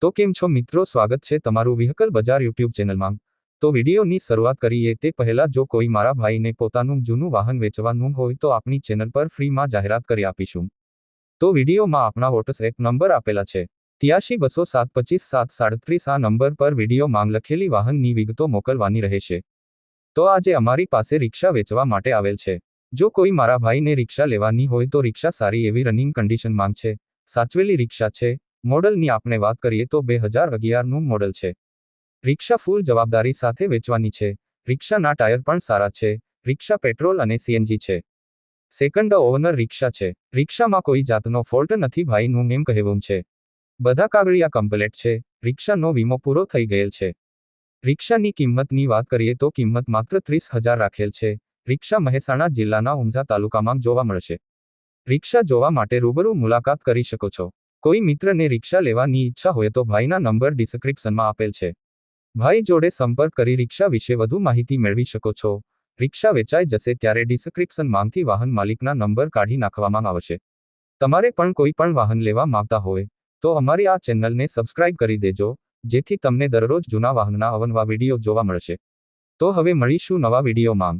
તો કેમ છો મિત્રો, સ્વાગત છે તમારું વ્હીકલ બજાર યુટ્યુબ ચેનલમાં। તો વિડીયોની શરૂઆત કરીએ તે પહેલા જો કોઈ મારા ભાઈને પોતાનું જૂનું વાહન વેચવાનું હોય તો આપણી ચેનલ પર ફ્રીમાં જાહેરાત કરી આપીશું। તો વિડીયોમાં આપણા વોટ્સએપ નંબર આપેલા છે 8320725737 આ નંબર પર વિડીયો માંગ લખેલી વાહનની વિગતો મોકલવાની રહેશે। તો આજે અમારી પાસે રિક્ષા વેચવા માટે આવેલ છે। જો કોઈ મારા ભાઈને રિક્ષા લેવાની હોય તો રિક્ષા સારી એવી રનિંગ કન્ડિશનમાં છે, સાચવેલી રિક્ષા છે। મોડલની આપણે વાત કરીએ તો 2011નું મોડલ છે। રિક્ષા ફૂલ જવાબદારી સાથે વેચવાની છે। રિક્ષાના ટાયર પણ સારા છે। રિક્ષા પેટ્રોલ અને સીએનજી છે। સેકન્ડ ઓનર રિક્ષા છે। રિક્ષામાં કોઈ જાતનો ફોલ્ટ નથી ભાઈનું એમ કહેવું છે। બધા કાગળિયા કમ્પ્લીટ છે। રિક્ષાનો વીમો પૂરો થઈ ગયેલ છે। રિક્ષાની કિંમતની વાત કરીએ તો કિંમત માત્ર 30,000 રાખેલ છે। રિક્ષા મહેસાણા જિલ્લાના ઊંઝા તાલુકામાં જોવા મળશે। રિક્ષા જોવા માટે રૂબરૂ મુલાકાત કરી શકો છો। કોઈ મિત્રને રિક્ષા લેવાની ઈચ્છા હોય તો ભાઈના નંબર ડિસ્ક્રિપ્શનમાં આપેલ છે। ભાઈ જોડે સંપર્ક કરી રિક્ષા વિશે વધુ માહિતી મેળવી શકો છો। રિક્ષા વેચાઈ જશે ત્યારે ડિસ્ક્રિપ્શનમાંથી વાહન માલિકના નંબર કાઢી નાખવામાં આવશે। તમારે પણ કોઈ પણ વાહન લેવા માંગતા હોય તો અમારી આ ચેનલને સબસ્ક્રાઇબ કરી દેજો, જેથી તમને દરરોજ જૂના વાહનના અવનવા વિડીયો જોવા મળશે। તો હવે મળીશું નવા વિડીયોમાં।